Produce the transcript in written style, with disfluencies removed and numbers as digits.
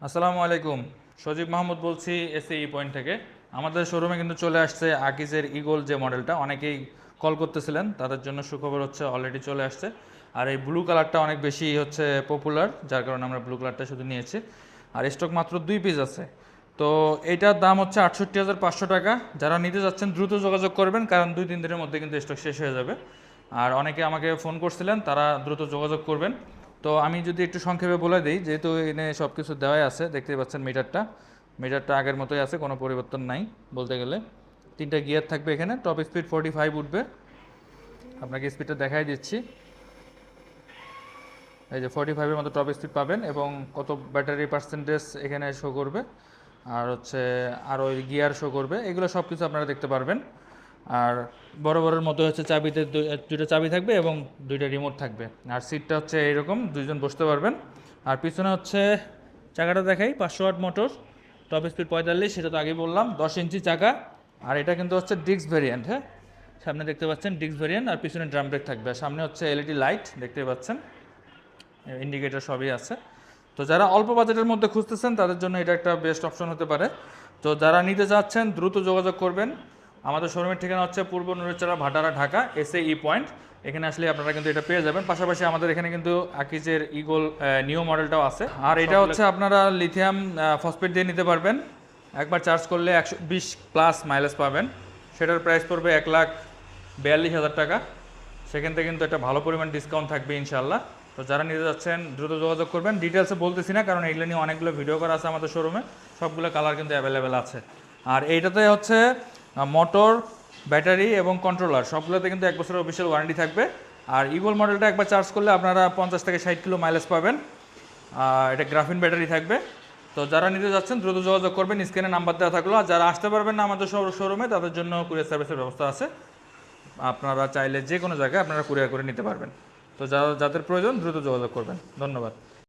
আসসালামু আলাইকুম। সজীব মাহমুদ বলছি এসএই পয়েন্ট থেকে। আমাদের শোরুমে কিন্তু চলে আসছে আকিজের ইগল যে মডেলটা, অনেকেই কল করতেছিলেন, তাদের জন্য সুখবর হচ্ছে অলরেডি চলে আসছে। আর এই ব্লু কালারটা অনেক বেশি হচ্ছে পপুলার, যার কারণে আমরা ব্লু কালারটা শুধু নিয়েছি। আর স্টক মাত্র 2 পিস আছে। তো এইটার দাম হচ্ছে 68,500 টাকা। যারা নিতে যাচ্ছেন দ্রুত যোগাযোগ করবেন, কারণ 2-3 দিনের মধ্যে কিন্তু স্টক শেষ হয়ে যাবে। আর অনেকে আমাকে ফোন করছিলেন, তারা দ্রুত যোগাযোগ করবেন। তো আমি যদি একটু সংক্ষেপে বলে দিই, যেহেতু এনে সব কিছু দেওয়াই আছে, দেখতেই পাচ্ছেন মিটারটা আগের মতোই আছে, কোনো পরিবর্তন নাই বলতে গেলে। 3টা গিয়ার থাকবে এখানে, টপ স্পিড 45 উঠবে। আপনাকে স্পিডটা দেখাই দিচ্ছি। এই যে 45-এর মতো টপ স্পিড পাবেন, এবং কত ব্যাটারি পার্সেন্টেজ এখানে শো করবে, আর হচ্ছে আর ওই গিয়ার শো করবে, এগুলো সব কিছু আপনারা দেখতে পারবেন। আর বড়ের মতো হচ্ছে চাবিতে দুইটা চাবি থাকবে এবং 2টা রিমোট থাকবে। আর সিটটা হচ্ছে এইরকম, 2জন বসতে পারবেন। আর পিছনে হচ্ছে চাকাটা দেখাই, 500 ওয়াট মোটর, টপ স্পিড 45, সেটা তো আগেই বললাম। 10 ইঞ্চি চাকা। আর এটা কিন্তু হচ্ছে ডিস্ক ভেরিয়েন্ট, হ্যাঁ। সামনে দেখতে পাচ্ছেন ডিস্ক ভেরিয়েন্ট, আর পিছনে ড্রাম ব্রেক থাকবে। আর সামনে হচ্ছে এলইডি লাইট দেখতে পাচ্ছেন, ইন্ডিকেটর সবই আছে। তো যারা অল্প বাজেটের মধ্যে খুঁজতেছেন, তাদের জন্য এটা একটা বেস্ট অপশন হতে পারে। তো যারা নিতে যাচ্ছেন দ্রুত যোগাযোগ করবেন। আমাদের শোরুমের ঠিকানা হচ্ছে পূর্ব নুরেচরা, ভাটারা, ঢাকা, এসএই পয়েন্ট। এখানে আসলে আপনারা কিন্তু এটা পেয়ে যাবেন। পাশাপাশি আমাদের এখানে কিন্তু আকিজের ইগল নিউ মডেলটাও আছে। আর এটা হচ্ছে আপনারা লিথিয়াম ফসফেট দিয়ে নিতে পারবেন। একবার চার্জ করলে 120+ মাইলেজ পাবেন। সেটার প্রাইস পড়বে 1,42,000 টাকা। সেখান থেকে কিন্তু একটা ভালো পরিমাণ ডিসকাউন্ট থাকবে ইনশাল্লাহ। তো যারা নিতে যাচ্ছেন দ্রুত যোগাযোগ করবেন। ডিটেলসে বলতেছি না, কারণ এগুলো নিয়ে অনেকগুলো ভিডিও করা আছে আমাদের শোরুমে, সবগুলো কালার কিন্তু অ্যাভেলেবেল আছে। আর এইটাতে হচ্ছে মোটর, ব্যাটারি এবং কন্ট্রোলার সবগুলোতে কিন্তু 1 বছরের অফিসিয়াল ওয়ারেন্টি থাকবে। আর ইগল মডেলটা একবার চার্জ করলে আপনারা 50 থেকে 60 কিলো মাইলেজ পাবেন। এটা গ্রাফিন ব্যাটারি থাকবে। তো যারা নিতে যাচ্ছেন দ্রুত যোগাযোগ করবেন, স্ক্রিনে নাম্বার দেওয়া থাকলো। আর যারা আসতে পারবেন না আমাদের শোরুমে, তাদের জন্য কুরিয়ার সার্ভিসের ব্যবস্থা আছে। আপনারা চাইলে যে কোনো জায়গায় আপনারা কুরিয়ার করে নিতে পারবেন। তো যাদের প্রয়োজন দ্রুত যোগাযোগ করবেন। ধন্যবাদ।